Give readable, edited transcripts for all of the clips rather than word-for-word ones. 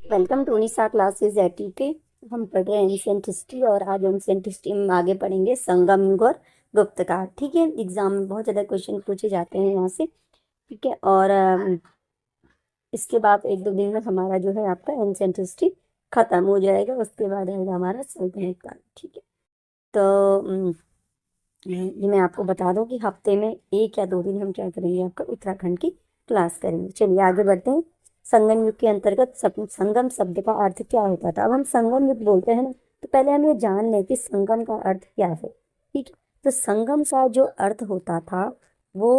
Welcome to Nisha classes ATK. हम पढ़ रहे हैं एंशियंट हिस्ट्री और आज एंशियंट हिस्ट्री में आगे पढ़ेंगे संगम युग और गुप्त काल। ठीक है, एग्जाम में बहुत ज़्यादा क्वेश्चन पूछे जाते हैं यहाँ से। ठीक है, और इसके बाद एक दो दिन में हमारा जो है आपका एंशियंट हिस्ट्री खत्म हो जाएगा। उसके बाद आएगा हमारा सल्तनत काल। ठीक है, तो ये मैं आपको बता दूं कि हफ्ते में एक या दो दिन हम क्या करेंगे, आपका उत्तराखंड की क्लास करेंगे। चलिए आगे बढ़ते हैं। संगम युग के अंतर्गत संगम शब्द का अर्थ क्या होता था। अब हम संगम युग बोलते हैं ना, तो पहले हम ये जान लें कि संगम का अर्थ क्या है। ठीक है, तो संगम का जो अर्थ होता था वो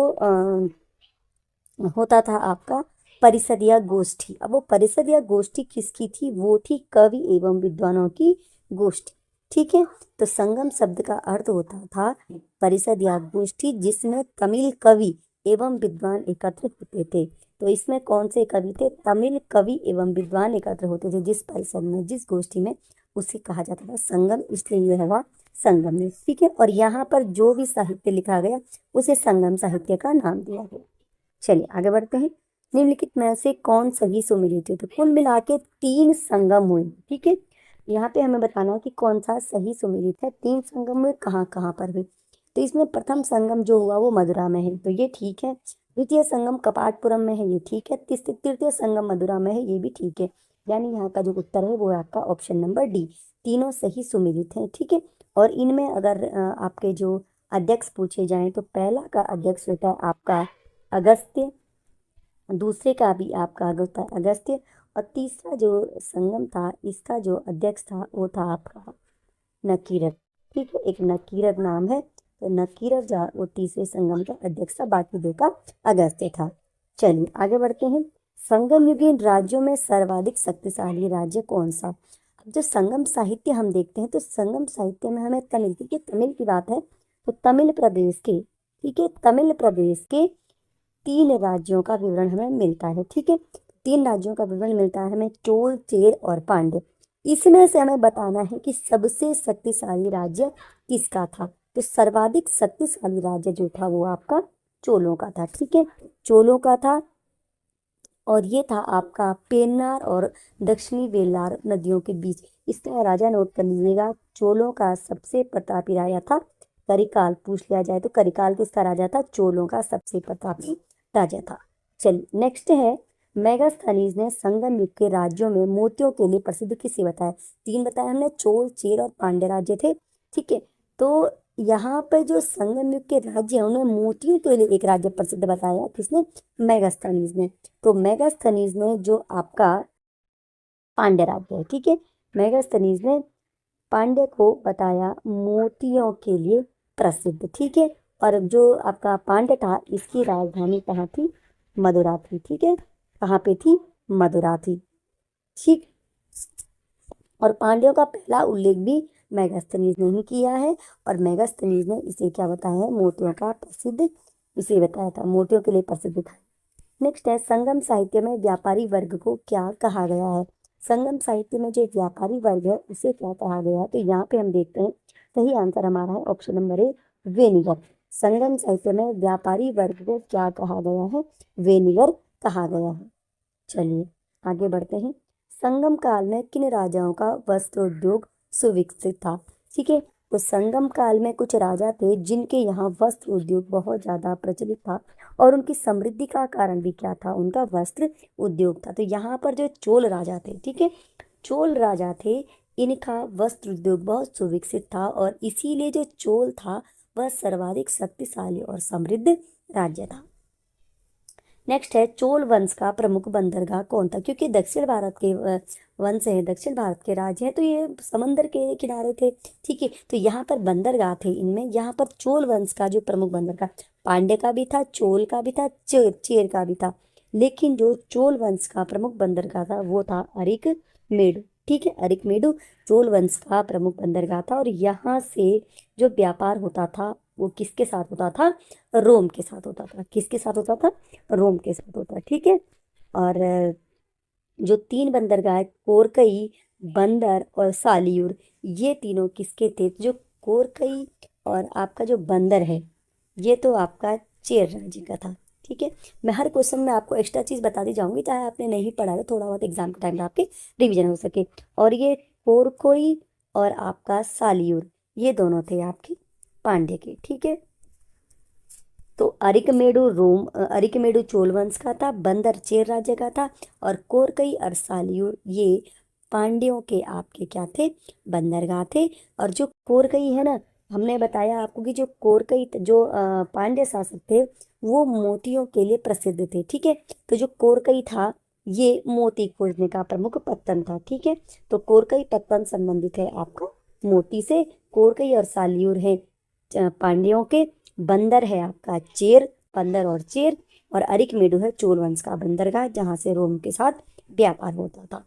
होता था आपका परिषद या गोष्ठी। अब वो परिषद या गोष्ठी किसकी थी, वो थी कवि एवं विद्वानों की गोष्ठी। ठीक है, तो संगम शब्द का अर्थ होता था परिषद या गोष्ठी जिसमें तमिल कवि एवं विद्वान एकत्र होते थे। तो इसमें कौन से कवि थे, तमिल कवि एवं विद्वान एकत्र होते थे जिस परिषद में, जिस गोष्ठी में, उसे कहा जाता था संगम, इसलिए यह हुआ संगम में। ठीक है, और यहाँ पर जो भी साहित्य लिखा गया उसे संगम साहित्य का नाम दिया गया। चलिए आगे बढ़ते हैं। निम्नलिखित में से कौन सही सुमेलित है, तो कुल मिला के 3 संगम हुए। ठीक है, यहाँ पे हमें बताना है कि कौन सा सही सुमेलित है। 3 संगम हुए, कहाँ कहाँ पर हुए। तो इसमें प्रथम संगम जो हुआ वो मदुरा में है, तो ये ठीक है। द्वितीय संगम कपाटपुरम में है, ये ठीक है। तृतीय संगम मदुरा में है, ये भी ठीक है। यानी यहाँ का जो उत्तर है वो है आपका ऑप्शन नंबर डी। तीनों सही सुमेलित हैं। ठीक है, और इनमें अगर आपके जो अध्यक्ष पूछे जाएं तो पहला का अध्यक्ष होता है आपका अगस्त्य, दूसरे का भी आपका अगस्त्य, और तीसरा जो संगम था इसका जो अध्यक्ष था वो था आपका नकीरत। ठीक है, एक नकीरत नाम है, तो नकीरत जो वो तीसरे संगम का अध्यक्ष था, बाकी दो का अगस्त्य था। चलिए आगे बढ़ते हैं। संगम युगीन राज्यों में सर्वाधिक शक्तिशाली राज्य कौन सा। अब जो संगम साहित्य हम देखते हैं तो संगम साहित्य में हमें तमिल, क्योंकि तमिल की बात है तो तमिल प्रदेश के, ठीक है, तमिल प्रदेश के 3 राज्यों का विवरण हमें मिलता है। ठीक है, 3 राज्यों का विवरण मिलता है हमें, चोल, चेर और पांड्य। इसमें से हमें बताना है कि सबसे शक्तिशाली राज्य किसका था। तो सर्वाधिक शक्तिशाली राज्य जो था वो आपका चोलों का था। ठीक है, चोलों का था, और ये था आपका पेन्नार और दक्षिणी वेलार नदियों के बीच। इसका राजा नोट कर लीजिएगा। चोलों का सबसे प्रतापी राजा था करिकाल। पूछ लिया जाए तो करिकाल किसका राजा था, चोलों का सबसे प्रतापी राजा था। चलिए नेक्स्ट है, मेगास्थनीज ने संगम युग के राज्यों में मोतियों के लिए प्रसिद्ध किसे बताया। 3 बताया हमने, चोल, चेर और पांड्य राज्य थे। ठीक है, तो यहाँ पे जो संगम युग के राज्य है उन्होंने मोतियों के लिए एक राज्य प्रसिद्ध बताया, किसने, मेगास्थनीज ने। तो मेगास्थनीज ने जो आपका पांड्य राज्य है, ठीक है, मेगास्थनीज ने पांड्य को बताया मोतियों के लिए प्रसिद्ध। ठीक है, और जो आपका पांड्य था इसकी राजधानी कहाँ थी, मदुरा थी। ठीक है, कहाँ पे थी, मदुरा थी। ठीक, और पांड्यों का पहला उल्लेख भी मेगास्थनीज ने ही किया है, और मेगास्थनीज ने इसे क्या बताया है, मोतियों का प्रसिद्ध, इसे बताया था, मोतियों के लिए प्रसिद्ध था। नेक्स्ट है, संगम साहित्य में व्यापारी वर्ग को क्या कहा गया है। संगम साहित्य में जो व्यापारी वर्ग है उसे क्या कहा गया है, तो यहाँ पे हम देखते हैं सही आंसर हमारा है ऑप्शन नंबर ए, वेनिगर। संगम साहित्य में व्यापारी वर्ग को क्या कहा गया है, वेनिगर कहा गया है। चलिए आगे बढ़ते हैं। संगम काल में किन राजाओं का वस्त्र उद्योग सुविकसित था। ठीक है, तो संगम काल में कुछ राजा थे जिनके यहाँ वस्त्र उद्योग बहुत ज्यादा प्रचलित था, और उनकी समृद्धि का कारण भी क्या था, उनका वस्त्र उद्योग था। तो यहाँ पर जो चोल राजा थे, ठीक है, चोल राजा थे, इनका वस्त्र उद्योग बहुत सुविकसित था, और इसीलिए जो चोल था वह सर्वाधिक शक्तिशाली और समृद्ध राज्य था। नेक्स्ट है, चोल वंश का प्रमुख बंदरगाह कौन था। क्योंकि दक्षिण भारत के वंश है, दक्षिण भारत के राज्य है, तो ये समंदर के किनारे थे। ठीक है, तो यहाँ पर बंदरगाह थे इनमें, यहाँ पर चोल वंश का जो प्रमुख बंदरगाह, पांड्य का भी था, चोल का भी था, चेर का भी था, लेकिन जो चोल वंश का प्रमुख बंदरगाह था वो था अरिक मेडु। ठीक है, अरिक मेडु चोल वंश का प्रमुख बंदरगाह था, और यहाँ से जो व्यापार होता था वो किसके साथ होता था, रोम के साथ होता था। किसके साथ होता था, रोम के साथ होता है। ठीक है, और जो 3 बंदरगाह, कोरकई, बंदर और सालियूर, ये तीनों किसके थे, जो कोरकई और आपका जो बंदर है ये तो आपका चेर राज्य का था। ठीक है। मैं हर क्वेश्चन में आपको एक्स्ट्रा चीज बताती जाऊंगी, चाहे आपने नहीं पढ़ा है थोड़ा बहुत एग्जाम के टाइम पे आपके रिवीजन हो सके। और ये कोरकोई और आपका सालियूर, ये दोनों थे आपके पांड्य के, ठीक है। तो अरिकमेडु चोल वंश का था, बंदर चेर राज्य का था, और कोरकई और सालियूर ये पांड्यों के आपके क्या थे, बंदरगाह थे। और जो कोरकई है ना, हमने बताया आपको कि जो कोरकई जो पांड्य शासक थे वो मोतियों के लिए प्रसिद्ध थे, ठीक है। तो जो कोरकई था ये मोती खोजने का प्रमुख पत्तन था, ठीक है। तो कोरकई पत्तन संबंधित है आपका मोती से। कोरकई और सालियूर है पांड्यों के। बंदर है आपका चेर, बंदर और चेर। और अरिकमेडु है चोल वंश का बंदरगाह, जहां से रोम के साथ व्यापार होता था।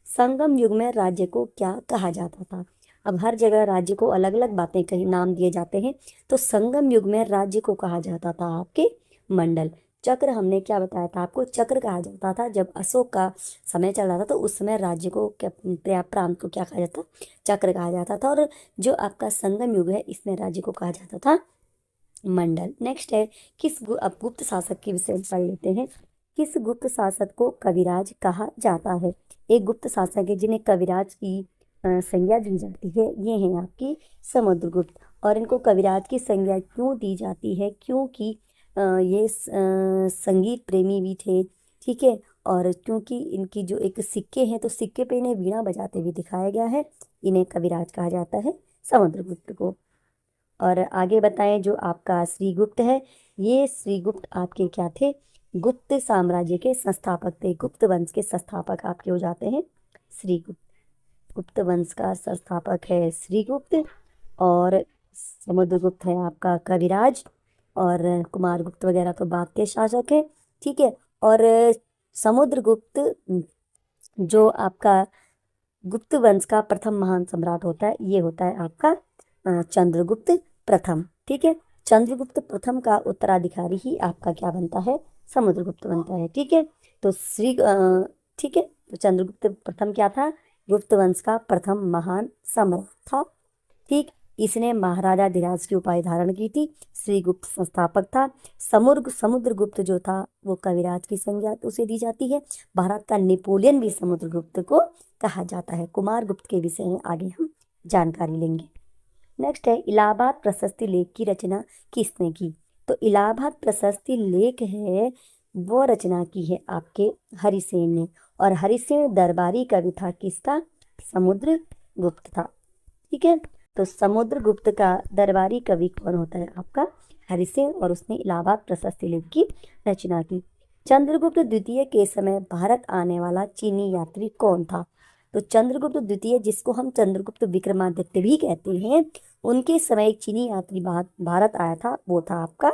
संगम युग में राज्य को क्या कहा जाता था? अब हर जगह राज्य को अलग अलग बातें कहीं नाम दिए जाते हैं। तो संगम युग में राज्य को कहा जाता था आपके मंडल। चक्र हमने क्या बताया था आपको, चक्र कहा जाता था। जब अशोक का समय चल रहा था तो उस समय राज्य को प्रांत को क्या कहा जाता, चक्र कहा जाता था। और जो आपका संगम युग है इसमें राज्य को कहा जाता था मंडल। नेक्स्ट है अब गुप्त शासक के विषय में पढ़ लेते हैं। किस गुप्त शासक को कविराज कहा जाता है? एक गुप्त शासक है जिन्हें कविराज की संज्ञा दी जाती है, ये हैं आपकी समुद्रगुप्त। और इनको कविराज की संज्ञा क्यों दी जाती है? क्योंकि ये संगीत प्रेमी भी थे, ठीक है। और क्योंकि इनकी जो एक सिक्के हैं तो सिक्के पे इन्हें वीणा बजाते हुए दिखाया गया है, इन्हें कविराज कहा जाता है समुद्रगुप्त को। और आगे बताएं जो आपका श्रीगुप्त है, ये श्रीगुप्त आपके क्या थे, गुप्त साम्राज्य के संस्थापक थे। गुप्त वंश के संस्थापक आपके हो जाते हैं श्रीगुप्त। गुप्त वंश का संस्थापक है श्रीगुप्त। और समुद्रगुप्त है आपका कविराज। और कुमारगुप्त वगैरह तो बाद के शासक है, ठीक है। और समुद्रगुप्त जो आपका गुप्त वंश का प्रथम महान सम्राट होता है, ये होता है आपका चंद्रगुप्त प्रथम, ठीक है। चंद्रगुप्त प्रथम का उत्तराधिकारी ही आपका क्या बनता है, समुद्रगुप्त बनता है, ठीक है। तो ठीक है। तो चंद्रगुप्त प्रथम क्या था, गुप्त वंश का प्रथम महान सम्राट था, ठीक। इसने महाराजा धीराज की उपाधि धारण की थी। श्रीगुप्त संस्थापक था। समुद्रगुप्त जो था वो कविराज की संज्ञा उसे दी जाती है। भारत का नेपोलियन भी समुद्रगुप्त को कहा जाता है। कुमारगुप्त के विषय में आगे हम जानकारी लेंगे। नेक्स्ट है इलाहाबाद प्रशस्ति लेख की रचना किसने की? तो इलाहाबाद प्रशस्ति लेख है वो रचना की है आपके हरिसेन ने। और हरिसेन दरबारी कवि था किसका, समुद्रगुप्त था, ठीक है। तो समुद्रगुप्त का दरबारी कवि कौन होता है आपका, हरिसेन। और उसने इलाहाबाद प्रशस्ति लेख की रचना की। चंद्रगुप्त द्वितीय के समय भारत आने वाला चीनी यात्री कौन था? तो चंद्रगुप्त द्वितीय, जिसको हम चंद्रगुप्त विक्रमादित्य भी कहते हैं, उनके समय एक चीनी यात्री भारत आया था, वो था आपका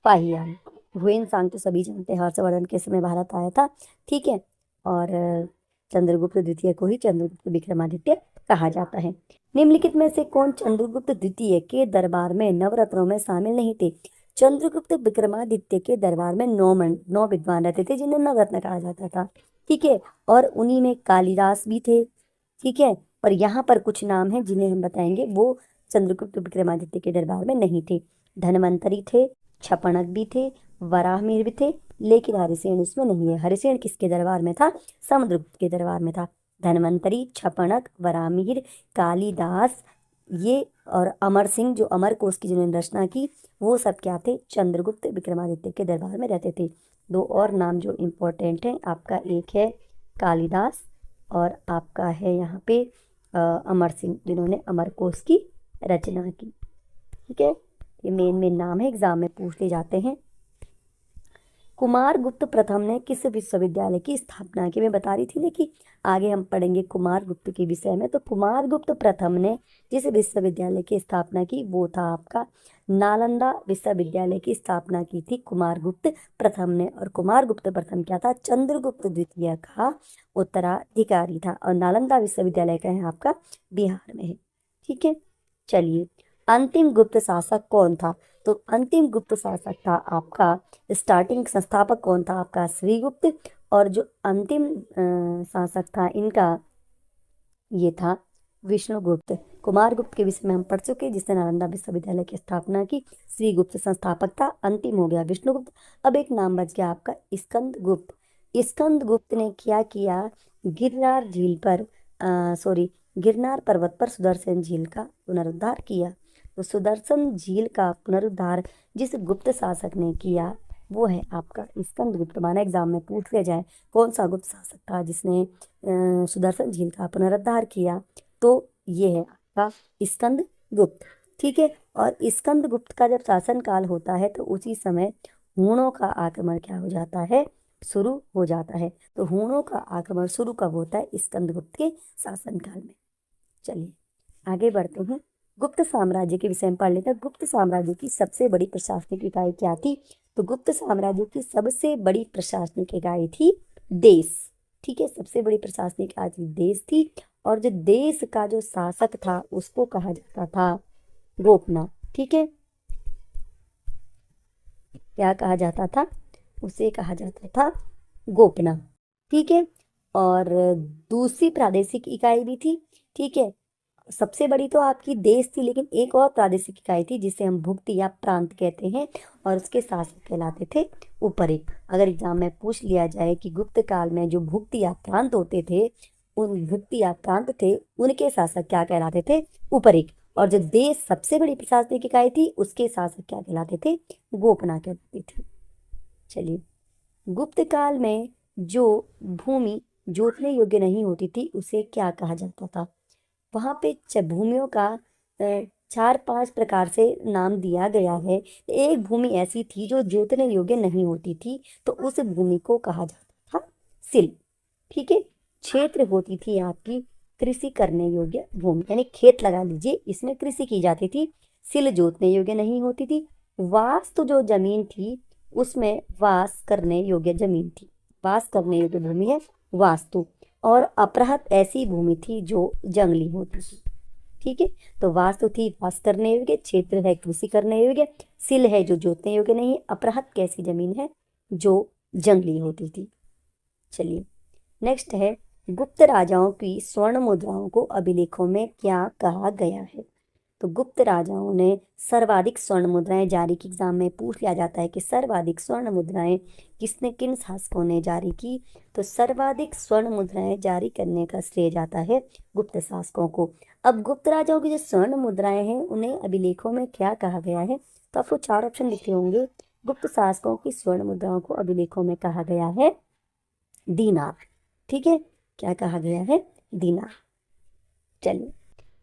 फाहियान। हुएन सांग तो सभी जानते हैं, हर्षवर्धन के समय भारत आया था, ठीक है। और चंद्रगुप्त द्वितीय को ही चंद्रगुप्त विक्रमादित्य कहा जाता है। निम्नलिखित में से कौन चंद्रगुप्त द्वितीय के दरबार में नवरत्नों में शामिल नहीं थे? चंद्रगुप्त विक्रमादित्य के दरबार में 9 विद्वान रहते थे जिन्हें नवरत्न कहा जाता था, ठीक है। और उन्हीं में कालिदास भी थे, ठीक है। और यहाँ पर कुछ नाम हैं जिन्हें हम बताएंगे, वो चंद्रगुप्त विक्रमादित्य के दरबार में नहीं थे। धनवंतरी थे, क्षपणक भी थे, वराहमिहिर भी थे, लेकिन हरिसेन उसमें नहीं है। हरिसेन किसके दरबार में था, समुद्रगुप्त के दरबार में था। धनवंतरी, क्षपणक, वराहमिहिर, कालिदास ये और अमर सिंह, जो अमर कोश की जिन्होंने रचना की, वो सब क्या थे, चंद्रगुप्त विक्रमादित्य के दरबार में रहते थे। दो और नाम जो इम्पोर्टेंट हैं आपका, एक है कालिदास और आपका है यहाँ पे अमर सिंह, जिन्होंने अमर कोश की रचना की, ठीक है। ये मेन नाम है, एग्जाम में पूछ ले जाते हैं। कुमारगुप्त प्रथम ने किस विश्वविद्यालय की स्थापना की? मैं बता रही थी ना कि आगे हम पढ़ेंगे कुमारगुप्त के विषय में। तो कुमारगुप्त प्रथम ने जिस विश्वविद्यालय की स्थापना की वो था आपका नालंदा विश्वविद्यालय की स्थापना की थी कुमारगुप्त प्रथम ने। और कुमारगुप्त प्रथम क्या था, चंद्रगुप्त द्वितीय का उत्तराधिकारी था। और नालंदा विश्वविद्यालय का है आपका बिहार में है, ठीक है। चलिए, अंतिम गुप्त शासक कौन था? तो अंतिम गुप्त शासक था आपका, स्टार्टिंग संस्थापक कौन था आपका, श्रीगुप्त। और जो अंतिम शासक था इनका, ये था विष्णुगुप्त। कुमारगुप्त के विषय में हम पढ़ चुके, जिसने नालंदा विश्वविद्यालय की स्थापना की। श्रीगुप्त संस्थापक था। अंतिम हो गया विष्णुगुप्त। अब एक नाम बच गया आपका स्कंदगुप्त। स्कंदगुप्त ने क्या किया, गिरनार झील पर गिरनार पर्वत पर सुदर्शन झील का पुनरुद्धार किया। तो सुदर्शन झील का पुनरुद्धार जिस गुप्त शासक ने किया वो है आपका स्कंदगुप्त। माना एग्जाम में पूछ लिया जाए कौन सा गुप्त शासक था जिसने सुदर्शन झील का पुनरुद्धार किया, तो ये है आपका स्कंदगुप्त। ठीक है। और स्कंदगुप्त का जब शासनकाल होता है तो उसी समय हूणों का आक्रमण क्या हो जाता है, शुरू हो जाता है। तो हूणों का आक्रमण शुरू कब होता है, स्कंदगुप्त के शासनकाल में। चलिए आगे बढ़ते हैं। गुप्त साम्राज्य के विषय में पढ़ लेते हैं। गुप्त साम्राज्य की सबसे बड़ी प्रशासनिक इकाई क्या थी, तो गुप्त साम्राज्य की सबसे बड़ी प्रशासनिक इकाई थी देश। ठीक है, सबसे बड़ी प्रशासनिक इकाई देश थी। और जो देश का जो शासक था उसको कहा जाता था गोपनाथ। ठीक है, क्या कहा जाता था, उसे कहा जाता था गोपनाथ। ठीक है। और दूसरी प्रादेशिक इकाई भी थी। ठीक है, सबसे बड़ी तो आपकी देश थी, लेकिन एक और प्रादेशिक इकाई थी जिसे हम भुक्ति या प्रांत कहते हैं, और उसके शासक कहलाते थे उपरिक। अगर एग्जाम में पूछ लिया जाए कि गुप्त काल में जो भुक्ति या प्रांत होते थे, उन भुक्ति या प्रांत थे, उनके शासक क्या कहलाते थे, उपरिक। और जो देश सबसे बड़ी प्रशासनिक इकाई थी उसके शासक क्या कहलाते थे, गोपनाथ कहलाते थे। चलिए, गुप्त काल में जो भूमि जोतने योग्य नहीं होती थी उसे क्या कहा जाता था, वहां पे भूमियों का 4-5 प्रकार से नाम दिया गया है। एक भूमि ऐसी थी जो जोतने योग्य नहीं होती थी, तो उस भूमि को कहा जाता था सिल। ठीक है, क्षेत्र होती थी आपकी कृषि करने योग्य भूमि, यानी खेत लगा लीजिए, इसमें कृषि की जाती थी। सिल जोतने योग्य नहीं होती थी। वास्तु जो जमीन थी उसमें वास करने योग्य जमीन थी, वास करने योग्य भूमि है वास्तु। और अपराहत ऐसी भूमि थी जो जंगली होती थी। ठीक है, तो वास्तु थी वास करने योग्य, क्षेत्र है कृषि करने योग्य, सिल है जो जोतने योग्य नहीं, अपराहत कैसी जमीन है जो जंगली होती थी। चलिए नेक्स्ट है, गुप्त राजाओं की स्वर्ण मुद्राओं को अभिलेखों में क्या कहा गया है। तो गुप्त राजाओं ने सर्वाधिक स्वर्ण मुद्राएं जारी की। एग्जाम में पूछ लिया जाता है कि सर्वाधिक स्वर्ण मुद्राएं किन शासकों ने जारी की, तो सर्वाधिक स्वर्ण मुद्राएं जारी करने का श्रेय जाता है गुप्त शासकों को। अब गुप्त राजाओं की जो स्वर्ण मुद्राएं हैं उन्हें अभिलेखों में क्या कहा गया है, तो आपको 4 ऑप्शन लिखे होंगे। गुप्त शासकों की स्वर्ण मुद्राओं को अभिलेखों में कहा गया है दीनार। ठीक है, क्या कहा गया है, दीनार। चलिए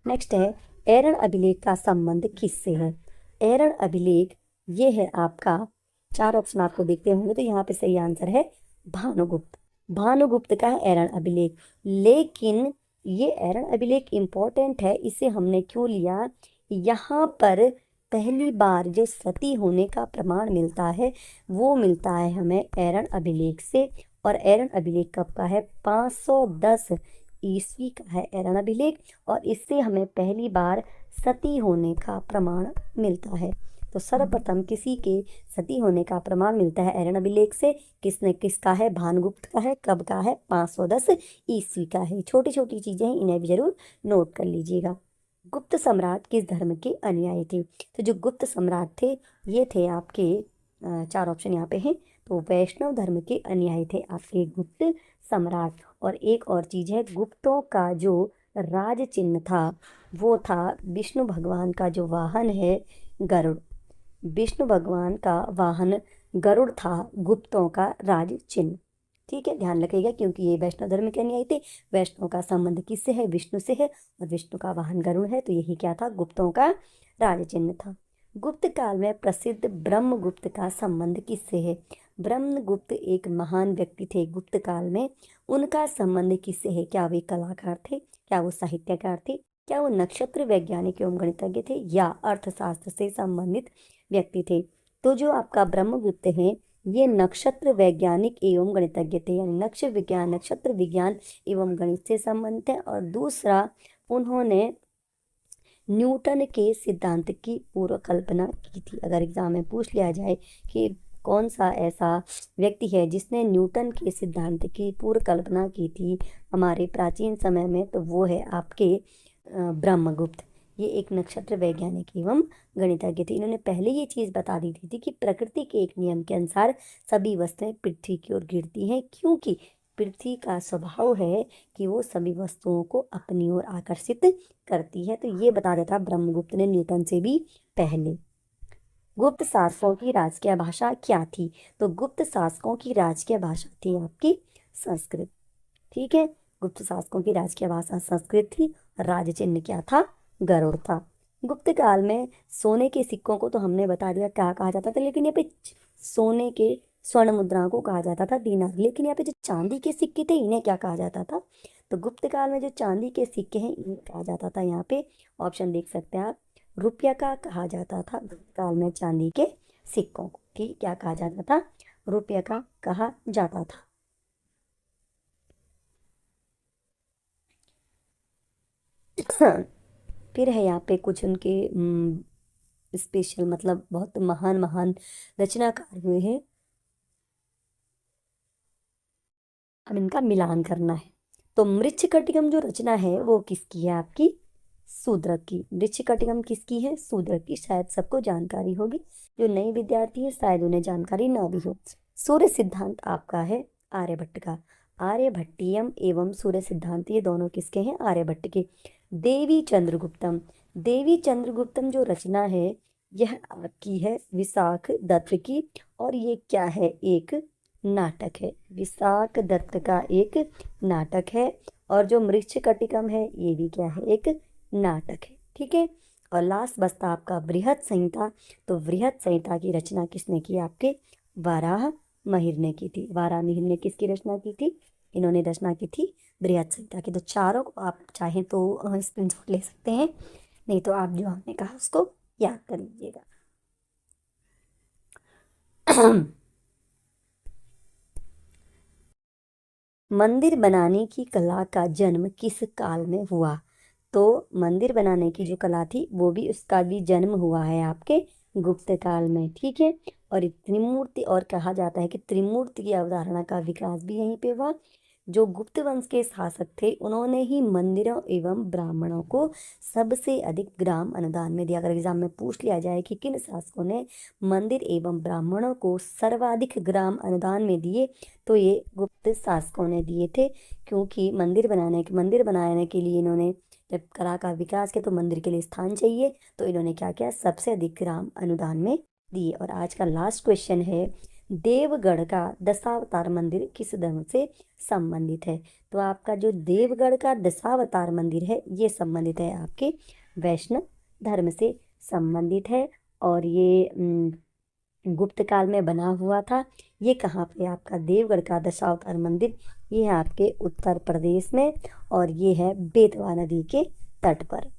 नेक्स्ट है, एरण अभिलेख का संबंध किससे है। एरण अभिलेख ये है आपका, 4 ऑप्शन आपको देखते होंगे, तो यहाँ पे सही आंसर है भानुगुप्त। भानुगुप्त का है एरण अभिलेख। लेकिन ये एरण अभिलेख इंपॉर्टेंट है, इसे हमने क्यों लिया, यहाँ पर पहली बार जो सती होने का प्रमाण मिलता है वो मिलता है हमें एरण अभिलेख से। और एरण अभिलेख कब का है, 510 ईस्वी का है एरण अभिलेख, और इससे हमें पहली बार सती होने का प्रमाण मिलता है। तो सर्वप्रथम किसी के सती होने का प्रमाण मिलता है एरण अभिलेख से, किसका है, भानुगुप्त का है। कब का है, 510 ईस्वी का है। छोटी छोटी चीजें हैं, इन्हें भी जरूर नोट कर लीजिएगा। गुप्त सम्राट किस धर्म के अनुयायी थे, तो जो गुप्त सम्राट थे ये थे आपके 4 ऑप्शन यहाँ पे हैं, तो वैष्णव धर्म के अनुयायी थे आपके गुप्त सम्राट। और एक और चीज है, गुप्तों का जो राज चिन्ह था वो था विष्णु भगवान का जो वाहन है गरुड़। विष्णु भगवान का वाहन गरुड़ था गुप्तों का राज चिन्ह। ठीक है, ध्यान रखिएगा, क्योंकि ये वैष्णव धर्म के अनुयायी थे। वैष्णव का संबंध किससे है, विष्णु से है, और विष्णु का वाहन गरुड़ है, तो यही क्या था, गुप्तों का राज चिन्ह था। गुप्त काल में प्रसिद्ध ब्रह्मगुप्त का संबंध किससे है। ब्रह्मगुप्त एक महान व्यक्ति थे गुप्त काल में, उनका संबंध किससे है, क्या वे कलाकार थे, क्या वो साहित्यकार थे, क्या वो नक्षत्र वैज्ञानिक एवं गणितज्ञ थे, या अर्थशास्त्र से संबंधित व्यक्ति थे। तो जो आपका ब्रह्मगुप्त है ये नक्षत्र वैज्ञानिक एवं गणितज्ञ थे, यानी नक्षत्र विज्ञान एवं गणित से संबंधित है। और दूसरा, उन्होंने न्यूटन के सिद्धांत की पूर्व कल्पना की थी। अगर एग्जाम में पूछ लिया जाए कि कौन सा ऐसा व्यक्ति है जिसने न्यूटन के सिद्धांत की पूर्व कल्पना की थी हमारे प्राचीन समय में, तो वो है आपके ब्रह्मगुप्त। ये एक नक्षत्र वैज्ञानिक एवं गणितज्ञ थे। इन्होंने पहले ये चीज बता दी थी कि प्रकृति के एक नियम के अनुसार सभी वस्तुएं पृथ्वी की ओर गिरती हैं, क्योंकि पृथ्वी का स्वभाव है कि वो सभी वस्तुओं को अपनी ओर आकर्षित करती है। तो ये बता देता ब्रह्मगुप्त ने न्यूटन से भी पहले। गुप्त शासकों की राजकीय भाषा क्या थी? तो गुप्त शासकों की राजकीय भाषा थी आपकी संस्कृत। ठीक है, गुप्त शासकों की राजकीय भाषा संस्कृत थी। राज चिन्ह क्या था? गरुड़ था। गुप्त काल में सोने के सिक्कों को तो हमने बता दिया क्या कहा जाता था, लेकिन यहाँ पे सोने के स्वर्ण मुद्राओं को कहा जाता था दीनार। लेकिन यहाँ पे जो चांदी के सिक्के थे इन्हें क्या कहा जाता था? तो गुप्त काल में जो चांदी के सिक्के हैं इन्हें कहा जाता था, यहाँ पे ऑप्शन देख सकते हैं आप, रुपया का कहा जाता था गुप्त काल में चांदी के सिक्कों को। ठीक, क्या कहा जाता था? रुपया का कहा जाता था। फिर है यहाँ पे कुछ उनके स्पेशल, मतलब बहुत महान महान रचनाकार हुए हैं। अब इनका मिलान करना है। तो मृच्छकटिकम जो रचना है वो किसकी है? आपकी शूद्रक की। मृच्छकटिकम किसकी है? शूद्रक की। शायद सबको जानकारी होगी, जो नए विद्यार्थी है शायद उन्हें जानकारी ना भी हो। सूर्य सिद्धांत आपका है आर्यभट्ट का। आर्यभट्टियम एवं सूर्य सिद्धांत ये दोनों किसके हैं? आर्यभट्ट के। देवी चंद्रगुप्तम। देवी चंद्रगुप्तम जो रचना है यह आपकी है विशाख दत्त की, और ये क्या है? एक नाटक है। विशाख दत्त का एक नाटक है। और जो मृच्छकटिकम है ये भी क्या है? एक नाटक है। ठीक है, और लास्ट बचता आपका बृहत संहिता। तो बृहत संहिता की रचना किसने की? आपके वाराह महिर ने की थी। वाराह महिर ने किसकी रचना की थी? इन्होंने रचना की थी बृहत संहिता की। तो चारों को आप चाहें तो स्क्रीनशॉट ले सकते हैं, नहीं तो आप जो हमने कहा उसको याद कर लीजिएगा। मंदिर बनाने की कला का जन्म किस काल में हुआ? तो मंदिर बनाने की जो कला थी वो भी, उसका भी जन्म हुआ है आपके गुप्त काल में। ठीक है, और त्रिमूर्ति, और कहा जाता है कि त्रिमूर्ति की अवधारणा का विकास भी यहीं पे हुआ। जो गुप्त वंश के शासक थे उन्होंने ही मंदिरों एवं ब्राह्मणों को सबसे अधिक ग्राम अनुदान में दिया। अगर एग्जाम में पूछ लिया जाए कि किन शासकों ने मंदिर एवं ब्राह्मणों को सर्वाधिक ग्राम अनुदान में दिए, तो ये गुप्त शासकों ने दिए थे। क्योंकि मंदिर बनाने के लिए इन्होंने जब कला का विकास किया तो मंदिर के लिए स्थान चाहिए, तो इन्होंने क्या किया? सबसे अधिक ग्राम अनुदान में दिए। और आज का लास्ट क्वेश्चन है, देवगढ़ का दशावतार मंदिर किस धर्म से संबंधित है? तो आपका जो देवगढ़ का दशावतार मंदिर है ये संबंधित है आपके वैष्णव धर्म से संबंधित है। और ये गुप्त काल में बना हुआ था। ये कहाँ पे? आपका देवगढ़ का दशावतार मंदिर ये है आपके उत्तर प्रदेश में, और ये है बेतवा नदी के तट पर।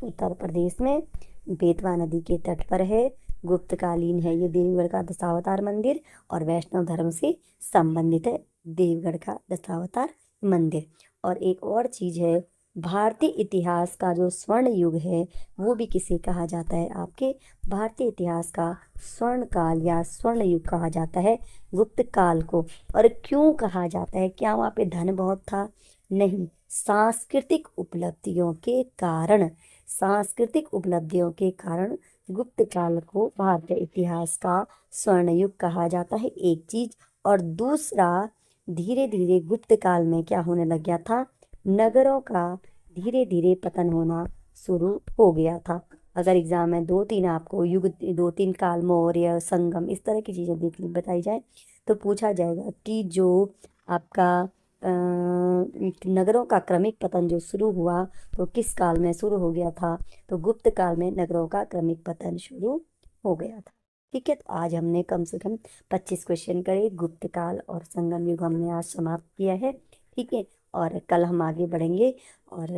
उत्तर प्रदेश में बेतवा नदी के तट पर है। गुप्तकालीन है ये देवगढ़ का दशावतार मंदिर, और वैष्णव धर्म से संबंधित है देवगढ़ का दशावतार मंदिर। और एक और चीज है, भारतीय इतिहास का जो स्वर्ण युग है वो भी किसे कहा जाता है? आपके भारतीय इतिहास का स्वर्ण काल या स्वर्ण युग कहा जाता है गुप्त काल को। और क्यों कहा जाता है? क्या वहाँ पे धन बहुत था? नहीं, सांस्कृतिक उपलब्धियों के कारण। सांस्कृतिक उपलब्धियों के कारण गुप्त काल को भारतीय इतिहास का स्वर्ण युग कहा जाता है, एक चीज। और दूसरा, धीरे धीरे गुप्त काल में क्या होने लग गया था? नगरों का धीरे धीरे पतन होना शुरू हो गया था। अगर एग्जाम में दो तीन आपको युग, दो तीन काल, मौर्य, संगम, इस तरह की चीजें देखनी बताई जाए तो पूछा जाएगा कि जो आपका नगरों का क्रमिक पतन जो शुरू हुआ तो किस काल में शुरू हो गया था? तो गुप्त काल में नगरों का क्रमिक पतन शुरू हो गया था। ठीक है, तो आज हमने कम से कम 25 क्वेश्चन करे। गुप्त काल और संगम युग हमने आज समाप्त किया है। ठीक है, और कल हम आगे बढ़ेंगे, और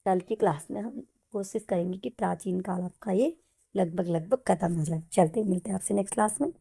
कल की क्लास में हम कोशिश करेंगे कि प्राचीन काल आपका ये लगभग लगभग खत्म हो जाए। चलते मिलते हैं आपसे नेक्स्ट क्लास में।